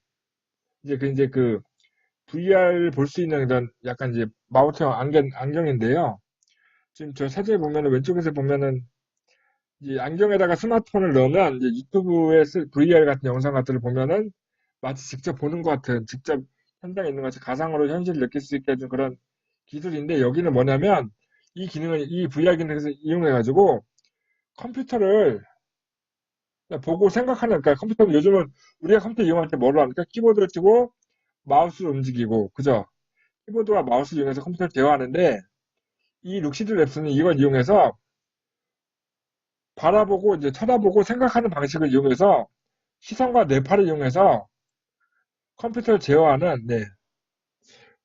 이제 그 VR 볼 수 있는 그런 약간 이제 마우스형 안경인데요. 지금 저 사진에 보면은 왼쪽에서 보면은 이 안경에다가 스마트폰을 넣으면 이제 유튜브의 VR 같은 영상 같은 걸 보면은 마치 직접 보는 것 같은 직접 현장에 있는 것 같이 가상으로 현실을 느낄 수 있게 해준 그런 기술인데 여기는 뭐냐면 이 VR 기능을 이용해가지고 컴퓨터를 보고 생각하는 그러니까 컴퓨터는 요즘은 우리가 컴퓨터 이용할 때 뭐로 합니까? 키보드를 치고 마우스를 움직이고 그죠? 키보드와 마우스를 이용해서 컴퓨터를 대화하는데 이 룩시드 랩스는 이걸 이용해서 바라보고 이제 쳐다보고 생각하는 방식을 이용해서 시선과 뇌파를 이용해서 컴퓨터를 제어하는 네,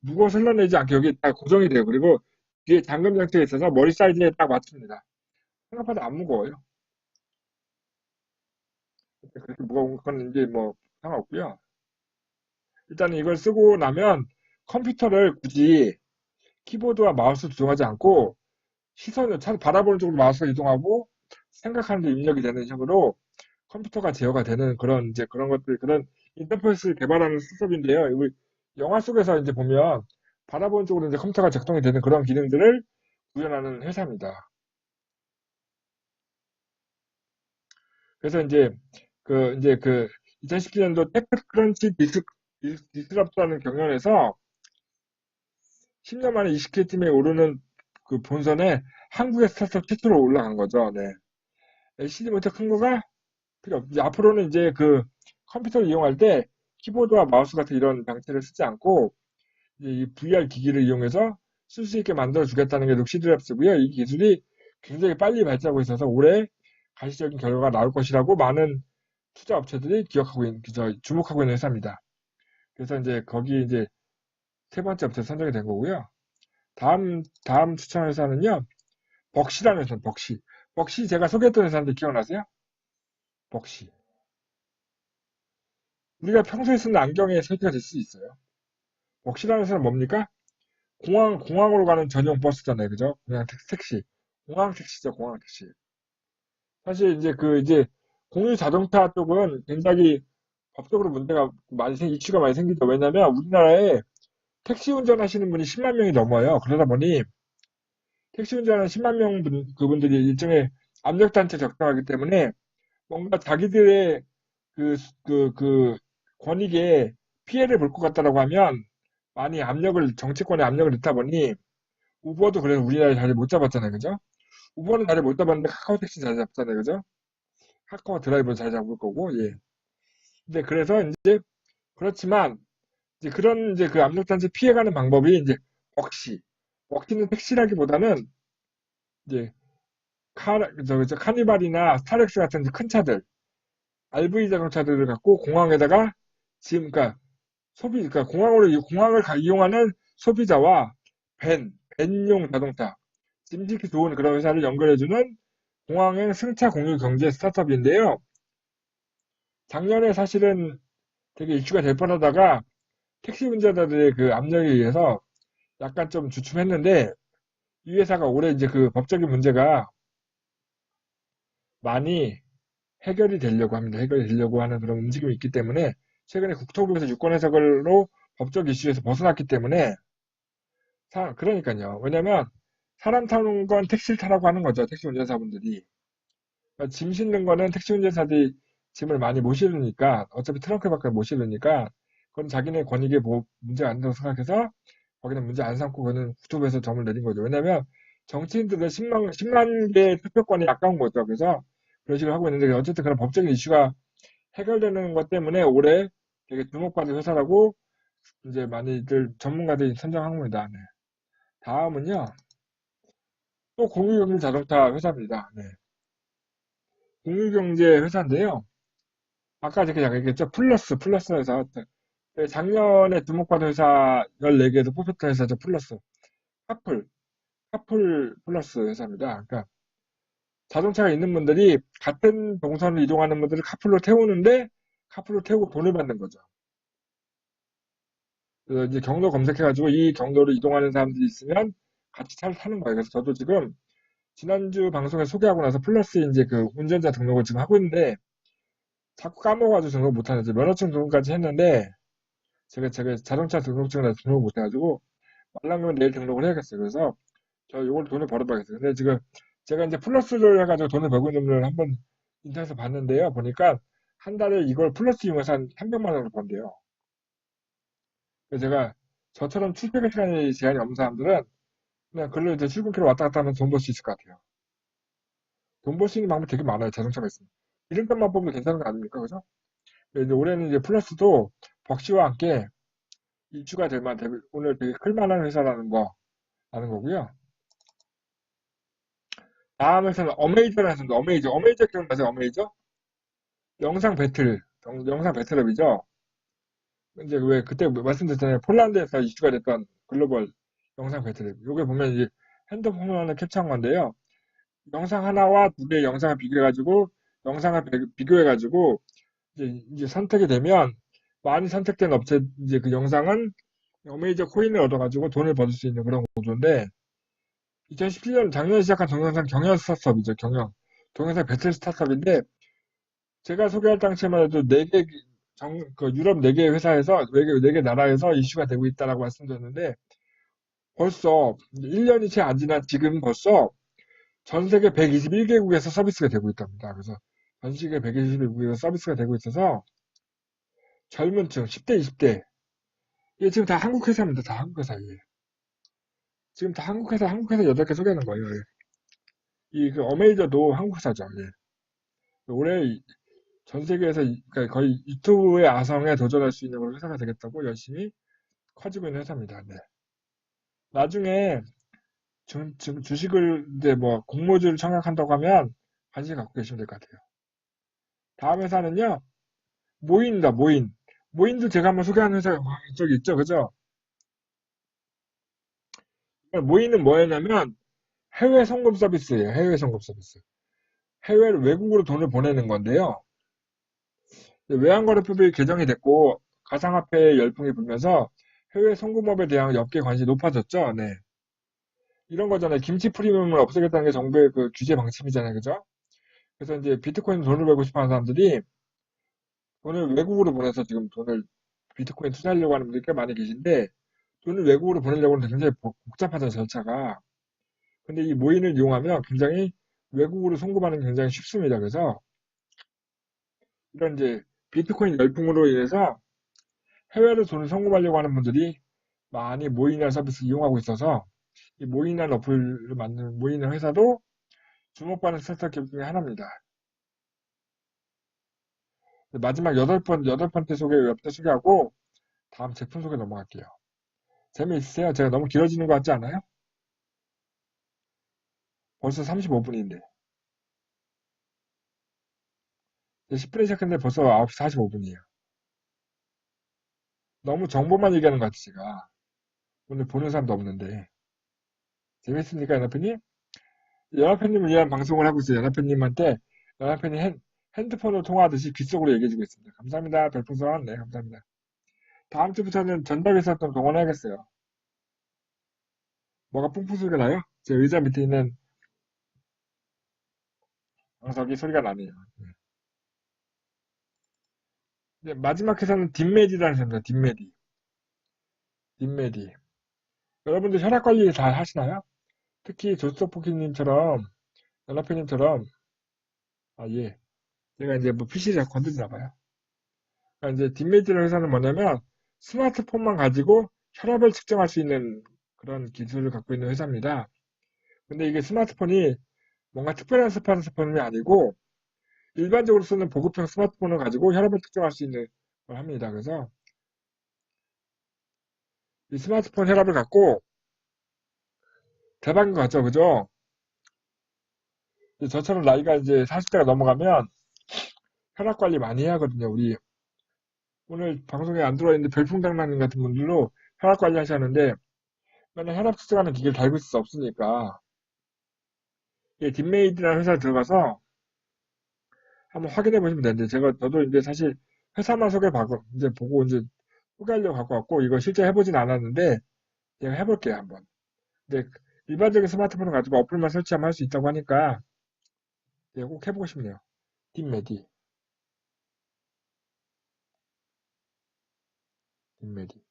무엇을 흘러내지 않게 여기 딱 고정이 돼요. 그리고 뒤에 잠금 장치가 있어서 머리 사이즈에 딱 맞춥니다. 생각보다 안 무거워요. 그렇게 무거운 건 이제 뭐 상관없고요. 일단 이걸 쓰고 나면 컴퓨터를 굳이 키보드와 마우스 조정하지 않고 시선을 바라보는 쪽으로 마우스가 이동하고 생각하는 데 입력이 되는 식으로 컴퓨터가 제어가 되는 그런 이제 그런 것들 그런 인터페이스를 개발하는 수업인데요. 우리 영화 속에서 이제 보면 바라보는 쪽으로 이제 컴퓨터가 작동이 되는 그런 기능들을 구현하는 회사입니다. 그래서 이제 그 2017년도 테크크런치 디스럽트라는 경연에서 10년 만에 20개팀에 오르는 그 본선에 한국의 스타트업 최초로 올라간 거죠. 네. LCD 모니터 큰 거가 필요 없죠. 앞으로는 이제 그 컴퓨터를 이용할 때 키보드와 마우스 같은 이런 장치를 쓰지 않고 이제 이 VR 기기를 이용해서 쓸 수 있게 만들어 주겠다는 게 룩시드랩스고요. 이 기술이 굉장히 빨리 발전하고 있어서 올해 가시적인 결과가 나올 것이라고 많은 투자 업체들이 주목하고 있는 회사입니다. 그래서 이제 거기 이제 세 번째 업체 선정이 된 거고요. 다음 추천 회사는요. 벅시라는 회사, 벅시. 벅시 제가 소개했던 회사인데 기억나세요? 벅시. 우리가 평소에 쓰는 안경의 설계가 될 수 있어요. 벅시라는 회사는 뭡니까? 공항으로 가는 전용 버스잖아요. 그죠? 그냥 택시. 공항 택시죠, 공항 택시. 사실 이제 공유 자동차 쪽은 굉장히 법적으로 문제가 이슈가 많이 생기죠. 왜냐면 우리나라에 택시 운전하시는 분이 10만 명이 넘어요. 그러다 보니 택시 운전하는 10만 명 그분들이 일종의 압력단체 적용하기 때문에 뭔가 자기들의 그, 그 권익에 피해를 볼 것 같다라고 하면 많이 정치권에 압력을 넣다 보니 우버도 그래서 우리나라에 자리 못 잡았잖아요. 그죠? 우버는 자리 못 잡았는데 카카오 택시 자리 잡잖아요. 그죠? 카카오 드라이버 자리 잡을 거고, 예. 근데 그래서 이제, 그렇지만, 이제 그런 이제 그 압력단체 피해가는 방법이 이제 벅시. 벅시는 택시라기보다는 이제 카니발이나 스타렉스 같은 이제 큰 차들, RV 자동차들을 갖고 공항에다가 그러니까 그러니까 공항을 이용하는 소비자와 벤용 자동차, 찜질기 좋은 그런 회사를 연결해주는 공항행 승차 공유 경제 스타트업인데요. 작년에 사실은 되게 이슈가 될 뻔하다가 택시 운전자들의 그 압력에 의해서 약간 좀 주춤했는데 이 회사가 올해 이제 그 법적인 문제가 많이 해결이 되려고 합니다. 해결이 되려고 하는 그런 움직임이 있기 때문에 최근에 국토부에서 유권 해석으로 법적 이슈에서 벗어났기 때문에 그러니까요. 왜냐면 사람 타는 건 택시를 타라고 하는 거죠. 택시 운전사분들이. 그러니까 짐 싣는 거는 택시 운전사들이 짐을 많이 못 실으니까 어차피 트렁크밖에 못 실으니까 그건 자기네 권익에 문제가 안 된다고 생각해서 거기는 문제 안 삼고 그는 국토부에서 점을 내린 거죠. 왜냐면 정치인들은 10만 개의 투표권이 아까운 거죠. 그래서 그런 식으로 하고 있는데 어쨌든 그런 법적인 이슈가 해결되는 것 때문에 올해 되게 주목받은 회사라고 이제 많이들 전문가들이 선정한 겁니다. 네. 다음은요. 또 공유경제 자동차 회사입니다. 네. 공유경제 회사인데요. 아까 제가 얘기했죠. 플러스 회사. 네, 작년에 주목받은 회사 14개에서 뽑혔던 회사죠. 플러스. 카풀, 카풀 플러스 회사입니다. 그러니까 자동차가 있는 분들이 같은 동선을 이동하는 분들을 카풀로 태우는데 카풀로 태우고 돈을 받는 거죠. 그래서 이제 경로 검색해가지고 이 경로로 이동하는 사람들이 있으면 같이 차를 타는 거예요. 그래서 저도 지금 지난주 방송에 소개하고 나서 플러스 이제 그 운전자 등록을 지금 하고 있는데 자꾸 까먹어가지고 등록 못하는 이제 면허증 등록까지 했는데 제가 자동차 등록증을 아직 등록 못해가지고 말랑하면 내일 등록을 해야겠어요. 그래서 저 이걸 돈을 벌어봐야겠어요. 근데 지금 제가 이제 플러스를 해가지고 돈을 벌고 있는 분을 한번 인터넷에서 봤는데요. 보니까 한 달에 이걸 플러스 이용해서 한 300만 원을 번대요. 그래서 제가 저처럼 출퇴근 시간이 제한이 없는 사람들은 그냥 글로 이제 출근길로 왔다 갔다 하면 돈 벌 수 있을 것 같아요. 돈 벌 수 있는 방법이 되게 많아요. 자동차가 있으면. 이름값만 뽑으면 괜찮은 거 아닙니까? 그죠? 이제 올해는 이제 플러스도 벅시와 함께 입주가 될 만한 오늘 되게 클만한 회사라는 거 아는 거고요. 다음 회사는 어메이저라는 회사인데 어메이저 기억나세요? 어메이저? 영상 배틀 영상 배틀업이죠. 이제 왜 그때 말씀드렸잖아요. 폴란드에서 이슈가 됐던 글로벌 영상 배틀업. 요게 보면 이제 핸드폰으로 캡처한 건데요. 영상 하나와 두 개의 영상을 비교해가지고 영상을 비교해가지고 이제 선택이 되면 많이 선택된 업체 이제 그 영상은 어메이저 코인을 얻어가지고 돈을 벌 수 있는 그런 구조인데 2017년 작년에 시작한 동영상 경영 스타트업이죠. 동영상 배틀 스타트업인데 제가 소개할 당시에만 해도 4개 그 유럽 4개 회사에서 4개 나라에서 이슈가 되고 있다라고 말씀드렸는데 벌써 1년이 채 안 지난 지금 벌써 전 세계 121개국에서 서비스가 되고 있답니다. 그래서 전 세계 121개국에서 서비스가 되고 있어서 젊은 층 10대, 20대 이게 지금 다 한국 회사입니다. 다 한국 회사예요. 지금 다 한국 회사 8개 소개하는 거예요. 예. 이그 어메이저도 한국 회사죠. 예. 올해 전 세계에서 그러니까 거의 유튜브의 아성에 도전할 수 있는 그런 회사가 되겠다고 열심히 커지고 있는 회사입니다. 네. 나중에 주식을 이제 뭐 공모주를 청약한다고 하면 관심 갖고 계시면 될 것 같아요. 다음 회사는요. 모인입니다. 모인. 모인도 제가 한번 소개한 회사 저기 있죠. 그죠? 모인은 뭐였냐면 해외 송금 서비스예요. 해외 송금 서비스. 해외를 외국으로 돈을 보내는 건데요. 외환거래법이 개정이 됐고 가상화폐 열풍이 불면서 해외 송금업에 대한 업계 관심이 높아졌죠. 네. 이런 거잖아요. 김치 프리미엄을 없애겠다는 게 정부의 그 규제 방침이잖아요. 그죠? 그래서 이제 비트코인 돈을 벌고 싶어 하는 사람들이 돈을 외국으로 보내서 지금 돈을 비트코인 투자하려고 하는 분들이 꽤 많이 계신데 돈을 외국으로 보내려고는 굉장히 복잡하죠, 절차가. 근데 이 모인을 이용하면 굉장히 외국으로 송금하는 게 굉장히 쉽습니다. 그래서 이런 이제 비트코인 열풍으로 인해서 해외로 돈을 송금하려고 하는 분들이 많이 모인이라는 서비스를 이용하고 있어서 이 모인이라는 어플을 만드는 모인이라는 회사도 주목받는 스타트업 기업 중에 하나입니다. 마지막 여덟 번째 옆에 소개하고 다음 제품 소개 넘어갈게요. 재미있으세요? 제가 너무 길어지는 것 같지 않아요? 벌써 35분인데. 10분에 시작했는데 벌써 9시 45분이에요. 너무 정보만 얘기하는 것 같아, 제가. 오늘 보는 사람도 없는데. 재밌습니까, 연합회님? 연합회님을 위한 방송을 하고 있어요. 연합회님한테 연합회님 핸드폰으로 통화하듯이 귓속으로 얘기해주고 있습니다. 감사합니다. 별풍선. 네, 감사합니다. 다음 주부터는 전담에서 좀 동원해야겠어요. 뭐가 뿡뿡 소리가 나요? 제 의자 밑에 있는 방석이 소리가 나네요. 네, 마지막 회사는 딘메디라는 회사입니다. 딘메디. 딘메디. 여러분들 혈압 관리 잘 하시나요? 특히 조스토포키님처럼, 연합회님처럼, 아, 예. 제가 이제 뭐 PC를 자꾸 건드리나 봐요. 그러니까 이제 딘메디라는 회사는 뭐냐면, 스마트폰만 가지고 혈압을 측정할 수 있는 그런 기술을 갖고 있는 회사입니다. 근데 이게 스마트폰이 뭔가 특별한 스마트폰이 아니고, 일반적으로 쓰는 보급형 스마트폰을 가지고 혈압을 측정할 수 있는 걸 합니다. 그래서 이 스마트폰 혈압을 갖고 대박인 것 같죠, 그죠? 저처럼 나이가 이제 40대가 넘어가면 혈압 관리 많이 해야 하거든요. 우리 오늘 방송에 안 들어있는데 별풍장난님 같은 분들로 혈압 관리 하시는데 맨날 혈압 측정하는 기계를 달고 있을 수 없으니까 이 딥메이드라는 회사에 들어가서 한번 확인해 보시면 되는데 저도 이제 사실 회사만 소개받고 이제 보고 이제 소개하려고 갖고 왔고 이거 실제 해보진 않았는데 제가 해볼게요 한번. 근데 일반적인 스마트폰을 가지고 어플만 설치하면 할 수 있다고 하니까 꼭 해보고 싶네요. 딥메디, 딥메디,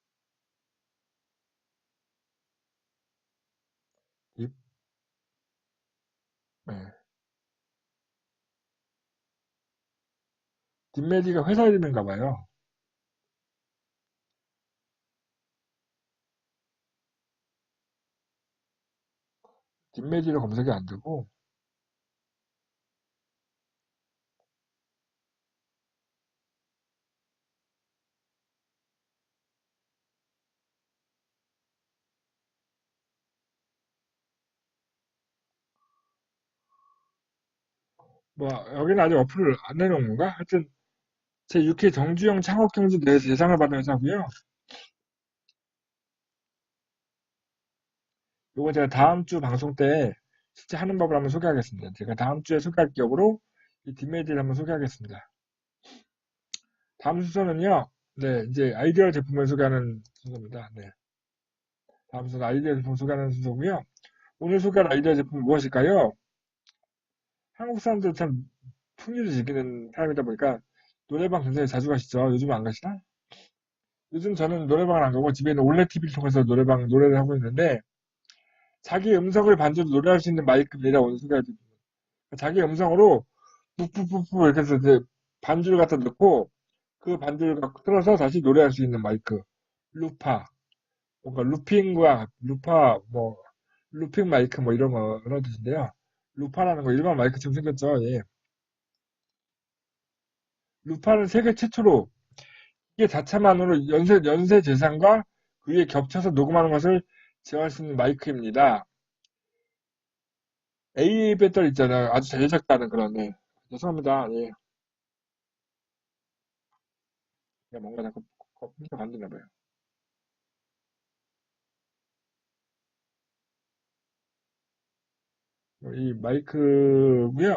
딥, 네. 딥메디가 회사 이름인가 봐요. 딥메디로 검색이 안 되고 뭐 여기는 아직 어플을 안 내놓은 건가? 하여튼 제 6회 정주영 창업경제 대상을 받은 회사고요. 요거 제가 다음 주 방송 때 실제 하는 법을 한번 소개하겠습니다. 제가 다음 주에 소개할 기업으로 이 딥메디를 한번 소개하겠습니다. 다음 순서는요. 네, 이제 아이디어 제품을 소개하는 순서입니다. 네. 다음 순서 아이디어 제품 소개하는 순서고요. 오늘 소개할 아이디어 제품은 무엇일까요? 한국 사람들 참 풍류를 즐기는 사람이다 보니까 노래방 굉장히 자주 가시죠? 요즘 안 가시나? 요즘 저는 노래방을 안 가고 집에 있는 올레 TV를 통해서 노래를 하고 있는데 자기 음성을 반주로 노래할 수 있는 마이크입니다. 오늘 소개해드릴게요. 자기 음성으로 푹푹푹푹 이렇게 해서 이제 반주를 갖다 넣고 그 반주를 갖고 틀어서 다시 노래할 수 있는 마이크. 루파. 뭔가 루핑과 루파 뭐 루핑 마이크 뭐 이런 거 그런 뜻인데요. 루파라는 거 일반 마이크처럼 생겼죠. 예. 루파는 세계 최초로 기계 자체만으로 연쇄 재산과 그 위에 겹쳐서 녹음하는 것을 제어할 수 있는 마이크입니다. AA 배터리 있잖아요. 아주 잘 제작하는 그런, 네. 죄송합니다. 예. 그냥 뭔가 자꾸 컴퓨터 만드나 봐요. 이 마이크고요.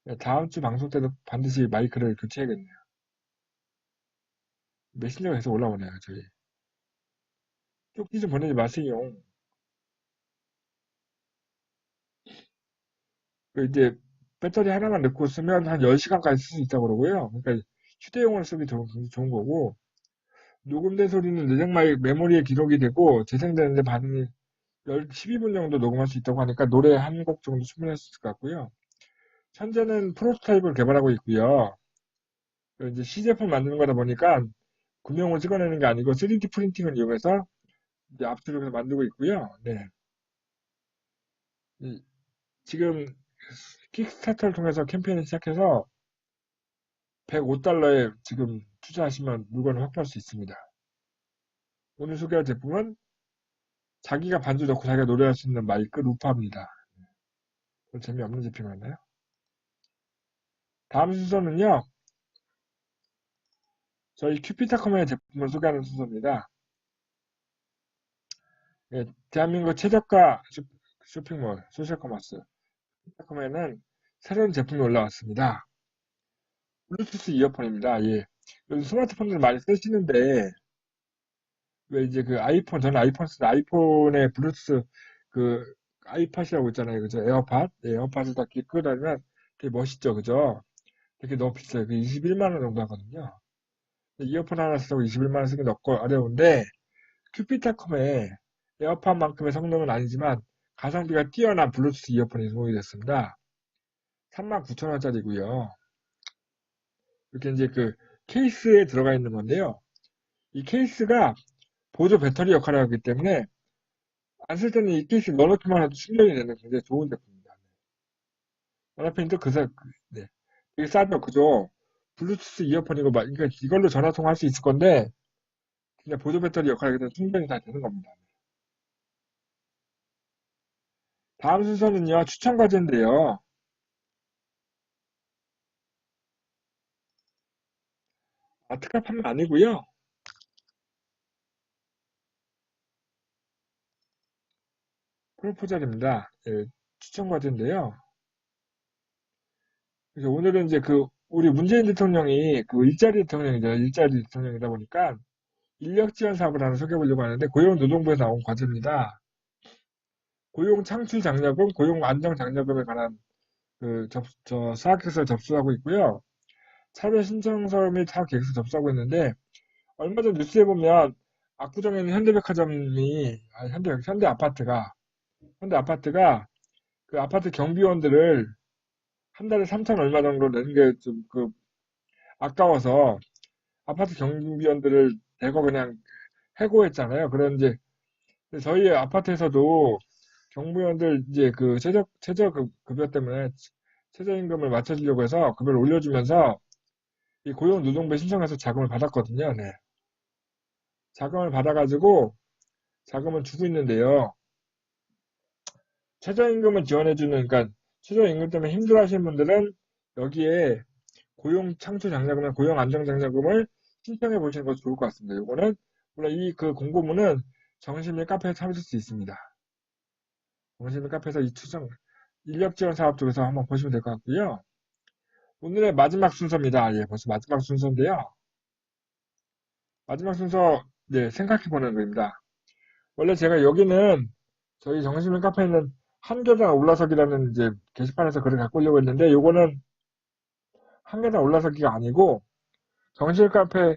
네, 다음 주 방송 때도 반드시 마이크를 교체해야겠네요. 메신저가 계속 올라오네요, 저희. 쪽지 좀 보내지 마세요. 이제 배터리 하나만 넣고 쓰면 한 10시간까지 쓸 수 있다고 그러고요. 그러니까 휴대용으로 쓰기 좋은 거고, 녹음된 소리는 내장 메모리에 기록이 되고, 재생되는데 반응이 12분 정도 녹음할 수 있다고 하니까 노래 한 곡 정도 충분할 수 있을 것 같고요. 현재는 프로토타입을 개발하고 있고요. 이제 시제품 만드는 거다 보니까 구명을 찍어내는 게 아니고 3D 프린팅을 이용해서 이제 압수를 만들고 있고요. 네. 지금 킥스타터를 통해서 캠페인을 시작해서 105달러에 지금 투자하시면 물건을 확보할 수 있습니다. 오늘 소개할 제품은 자기가 반주 넣고 자기가 노래할 수 있는 마이크 루파입니다. 좀 재미없는 제품이었나요? 다음 순서는요. 저희 큐피타커머의 제품을 소개하는 순서입니다. 예, 대한민국 최저가 쇼핑몰 소셜커머스 큐피타커머에는 새로운 제품이 올라왔습니다. 블루투스 이어폰입니다. 예. 요즘 스마트폰을 많이 쓰시는데 왜 이제 그 아이폰, 저는 아이폰 쓰는 아이폰에 블루투스 그 아이팟이라고 있잖아요. 그죠? 에어팟? 네, 에어팟을 다 끼고 다니면 되게 멋있죠. 그죠? 되게 너무 비싸요. 그 21만 원 정도 하거든요. 이어폰 하나 쓰고 21만 원 쓰기 넣고 어려운데 큐피타컴에 에어팟만큼의 성능은 아니지만 가성비가 뛰어난 블루투스 이어폰이 소개이 됐습니다. 39,000원짜리고요. 이렇게 이제 그 케이스에 들어가 있는 건데요. 이 케이스가 보조 배터리 역할을 하기 때문에 안 쓸 때는 이 케이스 넣어놓기만 해도 충전이 되는 굉장히 좋은 제품입니다. 연합편도 네. 되게 싸죠, 그죠? 블루투스 이어폰이고, 그러니까 이걸로 전화 통화할 수 있을 건데, 그냥 보조 배터리 역할을 하기 때문에 충전이 다 되는 겁니다. 다음 순서는요, 추천 과제인데요. 특가 판매 아니고요. 프로포절입니다. 예, 추천 과제인데요. 그래서 오늘은 이제 우리 문재인 대통령이 일자리 대통령이죠. 일자리 대통령이다 보니까 인력 지원 사업을 하나 소개해 보려고 하는데 고용노동부에서 나온 과제입니다. 고용 창출 장려금, 고용 안정 장려금에 관한 사학계획서를 접수하고 있고요. 차별 신청서 및 사학계획서 접수하고 있는데 얼마 전 뉴스에 보면 압구정에 있는 현대백화점이 현대 아파트가 그 아파트 경비원들을 한 달에 3천 얼마 정도 내는 게 좀 아까워서 아파트 경비원들을 대거 그냥 해고했잖아요. 그런데 저희 아파트에서도 경비원들 이제 최저 급여 때문에 최저임금을 맞춰주려고 해서 급여를 올려주면서 이 고용노동부에 신청해서 자금을 받았거든요. 네. 자금을 받아가지고 자금을 주고 있는데요. 최저임금을 지원해주는, 그러니까 최저임금 때문에 힘들어하시는 분들은 여기에 고용 창출 장려금이나 고용 안정 장려금을 신청해 보시는 것이 좋을 것 같습니다. 이거는 물론 공고문은 정신미 카페에 찾을 수 있습니다. 정신미 카페에서 이 추정 인력 지원 사업 쪽에서 한번 보시면 될 것 같고요. 오늘의 마지막 순서입니다. 예, 벌써 마지막 순서인데요. 마지막 순서, 네, 생각해보는 거입니다. 원래 제가 여기는 저희 정신미 카페에는 한계단 올라서기라는 이제 게시판에서 글을 갖고 오려고 했는데 요거는 한계단 올라서기가 아니고 정신미 카페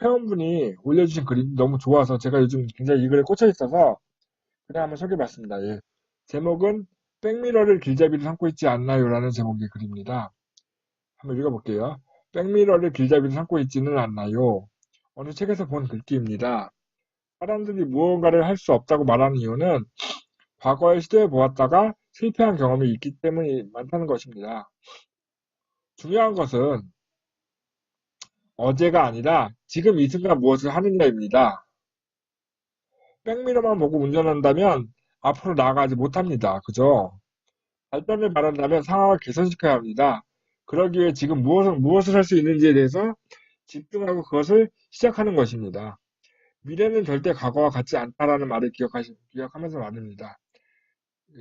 회원분이 올려주신 글이 너무 좋아서 제가 요즘 굉장히 이 글에 꽂혀 있어서 그냥 한번 소개해봤습니다. 예. 제목은 백미러를 길잡이로 삼고 있지 않나요? 라는 제목의 글입니다. 한번 읽어볼게요. 백미러를 길잡이로 삼고 있지는 않나요? 어느 책에서 본 글귀입니다. 사람들이 무언가를 할 수 없다고 말하는 이유는 과거에 시도해 보았다가 실패한 경험이 있기 때문이 많다는 것입니다. 중요한 것은 어제가 아니라 지금 이 순간 무엇을 하느냐입니다. 백미러만 보고 운전한다면 앞으로 나아가지 못합니다. 그죠? 발전을 바란다면 상황을 개선시켜야 합니다. 그러기 위해 지금 무엇을 할 수 있는지에 대해서 집중하고 그것을 시작하는 것입니다. 미래는 절대 과거와 같지 않다라는 말을 기억하면서 말입니다.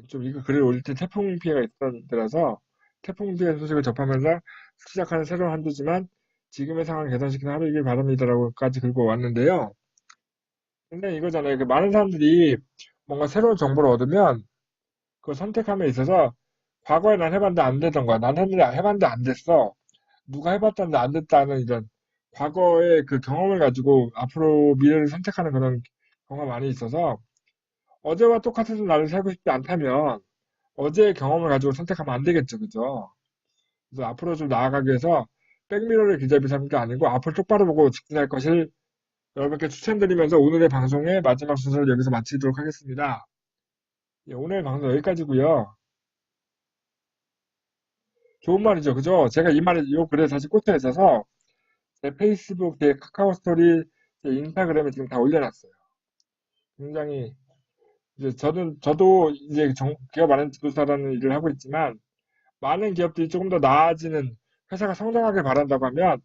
좀 이거 글을 올릴 때 태풍 피해가 있던 때라서 태풍 피해 소식을 접하면서 시작하는 새로운 한 주지만 지금의 상황을 개선시키는 하루이길 바랍니다라고까지 긁고 왔는데요. 근데 이거잖아요. 많은 사람들이 뭔가 새로운 정보를 얻으면 그 선택함에 있어서 과거에 난 해봤는데 안 되던 거야. 난 했는데 해봤는데 안 됐어. 누가 해봤다는데 안 됐다는 이런 과거의 그 경험을 가지고 앞으로 미래를 선택하는 그런 경우가 많이 있어서 어제와 똑같은 나를 살고 싶지 않다면 어제의 경험을 가지고 선택하면 안 되겠죠. 그죠? 그래서 앞으로 좀 나아가기 위해서 백미러를 기잡이 삼는 게 아니고 앞을 똑바로 보고 직진할 것을 여러분께 추천드리면서 오늘의 방송의 마지막 순서를 여기서 마치도록 하겠습니다. 예, 오늘 방송 여기까지고요. 좋은 말이죠. 그죠? 제가 요 글에 사실 꽂혀 있어서 제 페이스북, 제 카카오 스토리, 제 인스타그램에 지금 다 올려놨어요. 굉장히, 이제 저도 이제 기업 안에 지도사라는 일을 하고 있지만, 많은 기업들이 조금 더 나아지는 회사가 성장하길 바란다고 하면,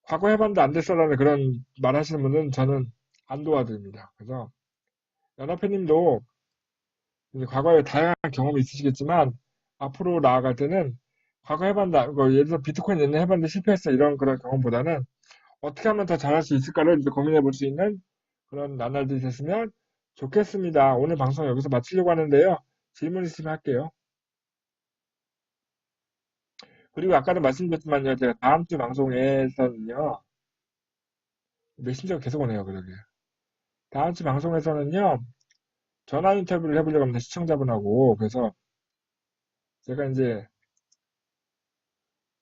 과거 해봤는데 안 됐어라는 그런 말 하시는 분은 저는 안 도와드립니다. 그래서, 연합회님도 이제 과거에 다양한 경험이 있으시겠지만, 앞으로 나아갈 때는 과거 해봤다, 예를 들어서 비트코인 옛날에 해봤는데 실패했어. 이런 그런 경험보다는 어떻게 하면 더 잘할 수 있을까를 이제 고민해 볼 수 있는 그런 나날들이 됐으면 좋겠습니다. 오늘 방송 여기서 마치려고 하는데요. 질문 있으면 할게요. 그리고 아까도 말씀드렸지만요. 제가 다음 주 방송에서는요. 메신저가 계속 오네요. 그러게. 다음 주 방송에서는요. 전화 인터뷰를 해보려고 합니다. 시청자분하고. 그래서 제가 이제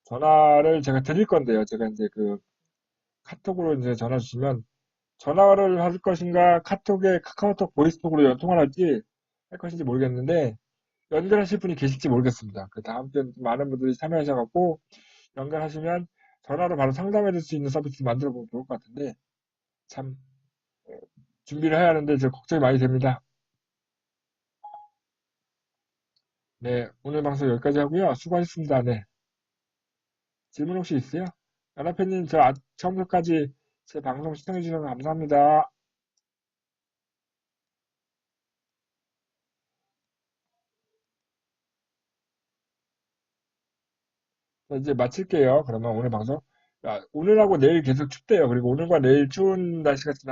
전화를 제가 드릴 건데요. 제가 이제 그 카톡으로 이제 전화 주시면 전화를 할 것인가 카톡에 카카오톡 보이스톡으로 연통을 할지 할 것인지 모르겠는데 연결하실 분이 계실지 모르겠습니다. 그 다음 주에 많은 분들이 참여하셔갖고 연결하시면 전화로 바로 상담해 줄 수 있는 서비스 만들어 보면 좋을 것 같은데 참 준비를 해야 하는데 저 걱정이 많이 됩니다. 네, 오늘 방송 여기까지 하고요. 수고하셨습니다. 네. 질문 혹시 있어요? 연합회님, 처음부터까지 제 방송 시청해 주셔서 감사합니다. 자, 이제 마칠게요. 그러면 오늘 방송. 오늘하고 내일 계속 춥대요. 그리고 오늘과 내일 추운 날씨가 지나